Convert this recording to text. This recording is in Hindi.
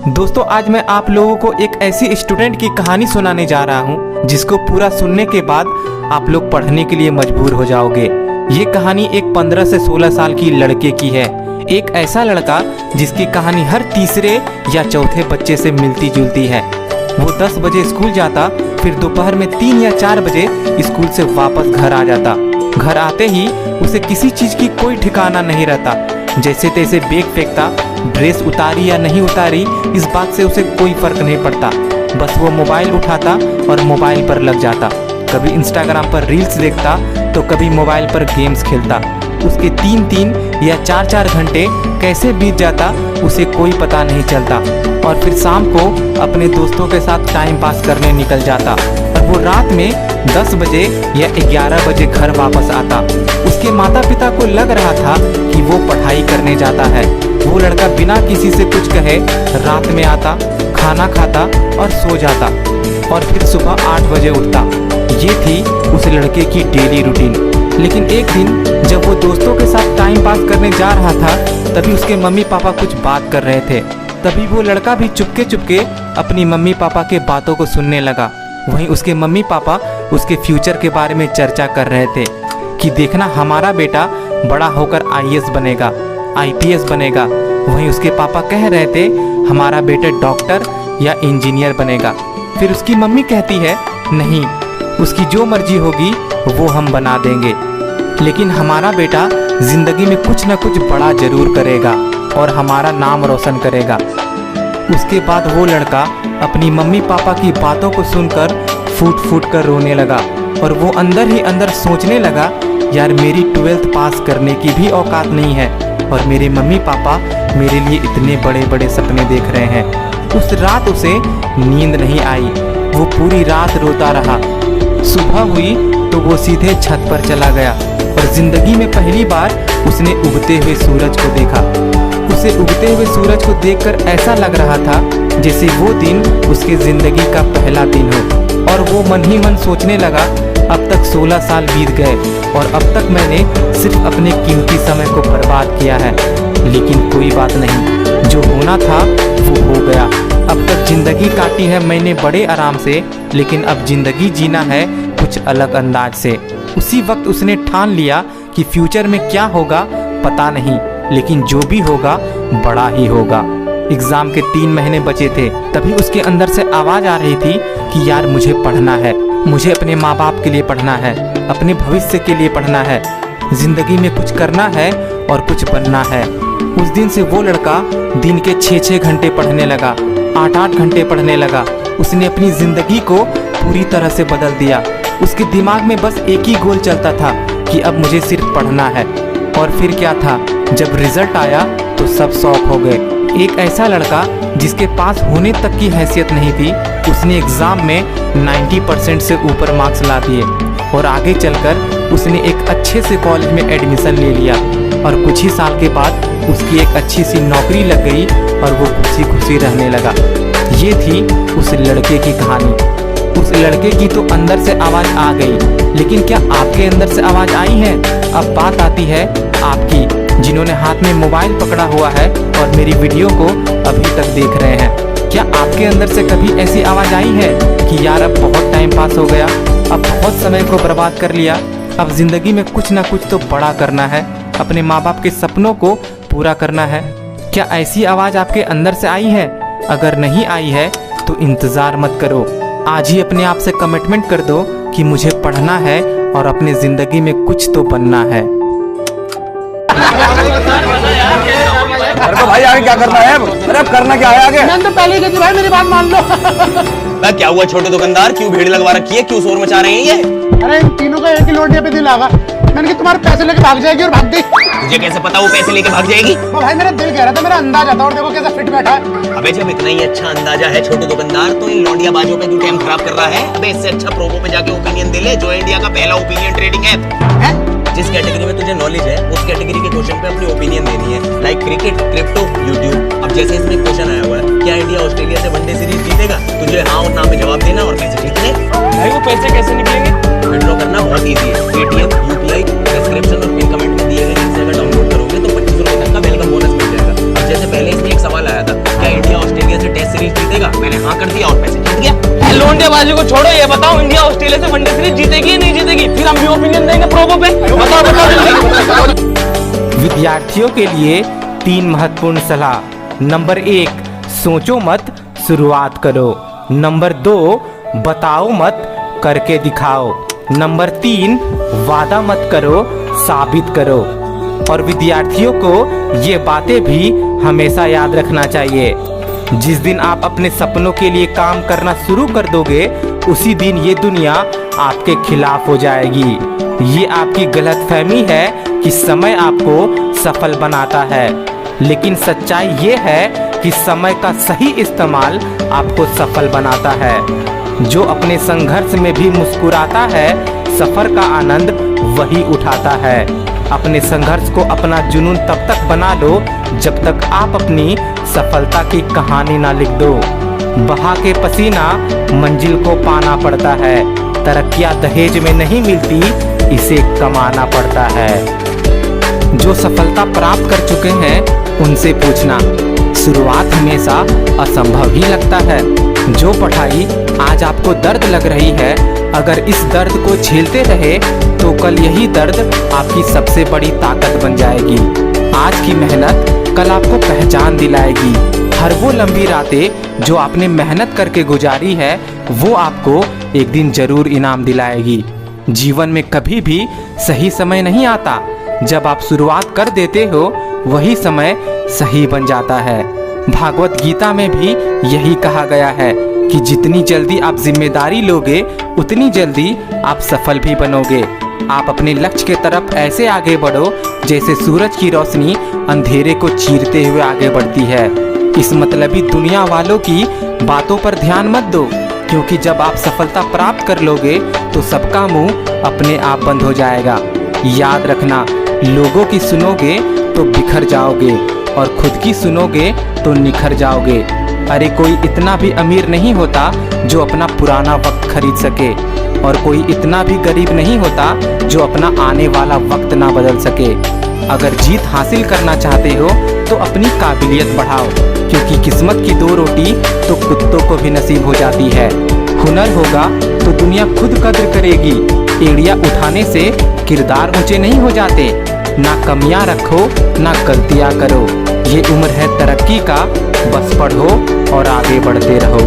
दोस्तों आज मैं आप लोगों को एक ऐसी स्टूडेंट की कहानी सुनाने जा रहा हूँ जिसको पूरा सुनने के बाद आप लोग पढ़ने के लिए मजबूर हो जाओगे। ये कहानी एक 15 से 16 साल की लड़के की है। एक ऐसा लड़का जिसकी कहानी हर तीसरे या चौथे बच्चे से मिलती जुलती है। वो 10 बजे स्कूल जाता, फिर दोपहर में 3 या 4 बजे स्कूल से वापस घर आ जाता। घर आते ही उसे किसी चीज की कोई ठिकाना नहीं रहता। जैसे तैसे बैग फेंकता, ड्रेस उतारी या नहीं उतारी इस बात से उसे कोई फर्क नहीं पड़ता। बस वो मोबाइल उठाता और मोबाइल पर लग जाता। कभी इंस्टाग्राम पर रील्स देखता तो कभी मोबाइल पर गेम्स खेलता। उसके 3-3 या 4-4 घंटे कैसे बीत जाता उसे कोई पता नहीं चलता। और फिर शाम को अपने दोस्तों के साथ टाइम पास करने निकल जाता और वो रात में 10 बजे या 11 बजे घर वापस आता। उसके माता पिता को लग रहा था कि वो पढ़ाई करने जाता है। वो लड़का बिना किसी से कुछ कहे रात में आता, खाना खाता और सो जाता और फिर सुबह 8 बजे उठता। ये थी उस लड़के की डेली रूटीन। लेकिन एक दिन जब वो दोस्तों के साथ टाइम पास करने जा रहा था तभी उसके मम्मी पापा कुछ बात कर रहे थे। तभी वो लड़का भी चुपके चुपके अपनी मम्मी पापा के बातों को सुनने लगा। वहीं उसके मम्मी पापा उसके फ्यूचर के बारे में चर्चा कर रहे थे कि देखना हमारा बेटा बड़ा होकर IAS बनेगा, IPS बनेगा। वहीं उसके पापा कह रहे थे हमारा बेटा डॉक्टर या इंजीनियर बनेगा। फिर उसकी मम्मी कहती है नहीं, उसकी जो मर्जी होगी वो हम बना देंगे, लेकिन हमारा बेटा जिंदगी में कुछ न कुछ बड़ा जरूर करेगा और हमारा नाम रोशन करेगा। उसके बाद वो लड़का अपनी मम्मी पापा की बातों को सुनकर फूट फूट कर रोने लगा और वो अंदर ही अंदर सोचने लगा यार मेरी 12th पास करने की भी औकात नहीं है और मेरे मम्मी पापा मेरे लिए इतने बड़े बड़े सपने देख रहे हैं। उस रात उसे नींद नहीं आई। वो पूरी रात रोता रहा। सुबह हुई तो वो सीधे छत पर चला गया और जिंदगी में पहली बार उसने उगते हुए सूरज को देखा। उसे उगते हुए सूरज को देखकर ऐसा लग रहा था जैसे वो दिन उसके जिंदगी का पहला दिन हो। और वो मन ही मन सोचने लगा अब तक 16 साल बीत गए और अब तक मैंने सिर्फ अपने कीमती समय को बर्बाद किया है। लेकिन कोई बात नहीं, जो होना था वो हो गया। अब तक जिंदगी काटी है मैंने बड़े आराम से, लेकिन अब जिंदगी जीना है कुछ अलग अंदाज से। उसी वक्त उसने ठान लिया कि फ्यूचर में क्या होगा पता नहीं, लेकिन जो भी होगा बड़ा ही होगा। एग्जाम के 3 महीने बचे थे तभी उसके अंदर से आवाज आ रही थी कि यार मुझे पढ़ना है, मुझे अपने माँ बाप के लिए पढ़ना है, अपने भविष्य के लिए पढ़ना है, जिंदगी में कुछ करना है और कुछ बनना है। उस दिन से वो लड़का दिन के 6-6 घंटे पढ़ने लगा, 8-8 घंटे पढ़ने लगा। उसने अपनी जिंदगी को पूरी तरह से बदल दिया। उसके दिमाग में बस एक ही गोल चलता था कि अब मुझे सिर्फ पढ़ना है। और फिर क्या था, जब रिजल्ट आया तो सब शॉक हो गए। एक ऐसा लड़का जिसके पास होने तक की हैसियत नहीं थी, उसने एग्जाम में 90% से ऊपर मार्क्स ला दिए और आगे चलकर उसने एक अच्छे से कॉलेज में एडमिशन ले लिया और कुछ ही साल के बाद उसकी एक अच्छी सी नौकरी लग गई और वो खुशी खुशी रहने लगा। ये थी उस लड़के की कहानी। उस लड़के की तो अंदर से आवाज़ आ गई, लेकिन क्या आपके अंदर से आवाज़ आई है? अब बात आती है आपकी, जिन्होंने हाथ में मोबाइल पकड़ा हुआ है और मेरी वीडियो को अभी तक देख रहे हैं। क्या आपके अंदर से कभी ऐसी आवाज़ आई है कि यार अब बहुत टाइम पास हो गया, अब बहुत समय को बर्बाद कर लिया, अब जिंदगी में कुछ ना कुछ तो बड़ा करना है, अपने माँ बाप के सपनों को पूरा करना है? क्या ऐसी आवाज़ आपके अंदर से आई है? अगर नहीं आई है तो इंतज़ार मत करो, आज ही अपने आप से कमिटमेंट कर दो कि मुझे पढ़ना है और अपने ज़िंदगी में कुछ तो बनना है। अरे भाई आगे क्या करना है? अरे अब करना क्या है आगे? मैंने तो पहले ही कही थी भाई, मेरी बात मान लो। क्या हुआ छोटे दुकानदार, क्यों भीड़ लगवा रखी है, क्यों शोर मचा रहे हैं ये? अरे इन तीनों का एक ही लोटिया पे दिल आगा। मैंने कहा तुम्हारे पैसे लेके भाग जाएगी और भाग गई। तुझे कैसे पता वो पैसे लेके भाग जाएगी? भाई मेरा दिल कह रहा था, मेरा अंदाजा था, और देखो कैसा फिट बैठा है। अबे जब इतना ही अच्छा अंदाजा है छोटे दुकानदार तो इन लौंडिया बाजों पे क्यों टाइम खराब कर रहा है? अबे इससे अच्छा प्रोमो पे जाके ओपिनियन दे ले, जो इंडिया का पहला ओपिनियन ट्रेडिंग ऐप है। जिस कैटेगरी में तुझे नॉलेज है उस कैटेगरी के क्वेश्चन पे अपनी ओपिनियन देनी है, लाइक क्रिकेट, क्रिप्टो, यूट्यूब। अब जैसे इसमें क्वेश्चन आया हुआ है, क्या इंडिया ऑस्ट्रेलिया से वनडे सीरीज जीतेगा? तुझे हाँ और ना में जवाब देना और पैसे जीतने। भाई वो पैसे कैसे निकलेंगे? विड्रॉ करना बहुत ईजी है। पेटीएम, यूपीआई, डिस्क्रिप्शन और पिन कमेंट में दिए गए लिंक से अगर डाउनलोड करोगे तो 25 रुपए तक का वेलकम बोनस मिल जाएगा। अब जैसे पहले इसमें एक सवाल आया था, क्या इंडिया ऑस्ट्रेलिया से टेस्ट मैंने हाँ कर दिया और पैसे जीत गया। लौंडेबाजी को छोड़ो, ये बताओ इंडिया ऑस्ट्रेलिया से वनडे सीरीज जीतेगी या नहीं जीतेगी, फिर हम भी ओपिनियन देंगे प्रोबो पे। बताओ जल्दी। विद्यार्थियों के लिए 3 महत्वपूर्ण सलाह। नंबर 1, सोचो मत, शुरुआत करो। नंबर 2, बताओ मत, करके दिखाओ। नंबर 3, वादा मत करो, साबित करो। और विद्यार्थियों को ये बातें भी हमेशा याद रखना चाहिए। जिस दिन आप अपने सपनों के लिए काम करना शुरू कर दोगे, उसी दिन ये दुनिया आपके खिलाफ हो जाएगी। ये आपकी गलतफहमी है कि समय आपको सफल बनाता है, लेकिन सच्चाई ये है कि समय का सही इस्तेमाल आपको सफल बनाता है। जो अपने संघर्ष में भी मुस्कुराता है, सफर का आनंद वही उठाता है। अपने संघर्ष को अपना जुनून तब तक बना लो जब तक आप अपनी सफलता की कहानी ना लिख दो। बहा के पसीना मंजिल को पाना पड़ता है, तरक्कियां दहेज में नहीं मिलती, इसे कमाना पड़ता है। जो सफलता प्राप्त कर चुके हैं उनसे पूछना, शुरुआत हमेशा असंभव ही लगता है। जो पढ़ाई आज आपको दर्द लग रही है, अगर इस दर्द को झेलते रहे तो कल यही दर्द आपकी सबसे बड़ी ताकत बन जाएगी। आज की मेहनत कल आपको पहचान दिलाएगी। हर वो लंबी रातें जो आपने मेहनत करके गुजारी है, वो आपको एक दिन जरूर इनाम दिलाएगी। जीवन में कभी भी सही समय नहीं आता, जब आप शुरुआत कर देते हो वही समय सही बन जाता है। भागवत गीता में भी यही कहा गया है कि जितनी जल्दी आप जिम्मेदारी लोगे, उतनी जल्दी आप सफल भी बनोगे। आप अपने लक्ष्य के तरफ ऐसे आगे बढ़ो जैसे सूरज की रोशनी अंधेरे को चीरते हुए आगे बढ़ती है। इस मतलबी दुनिया वालों की बातों पर ध्यान मत दो, क्योंकि जब आप सफलता प्राप्त कर लोगे तो सबका मुंह अपने आप बंद हो जाएगा। याद रखना, लोगों की सुनोगे तो बिखर जाओगे और खुद की सुनोगे तो निखर जाओगे। अरे कोई इतना भी अमीर नहीं होता जो अपना पुराना वक्त खरीद सके, और कोई इतना भी गरीब नहीं होता जो अपना आने वाला वक्त ना बदल सके। अगर जीत हासिल करना चाहते हो तो अपनी काबिलियत बढ़ाओ, क्योंकि किस्मत की 2 रोटी तो कुत्तों को भी नसीब हो जाती है। हुनर होगा तो दुनिया खुद कद्र करेगी। एड़ियाँ उठाने से किरदार ऊंचे नहीं हो जाते। ना कमियां रखो ना गलतियां करो। ये उम्र है तरक्की का, बस पढ़ो और आगे बढ़ते रहो।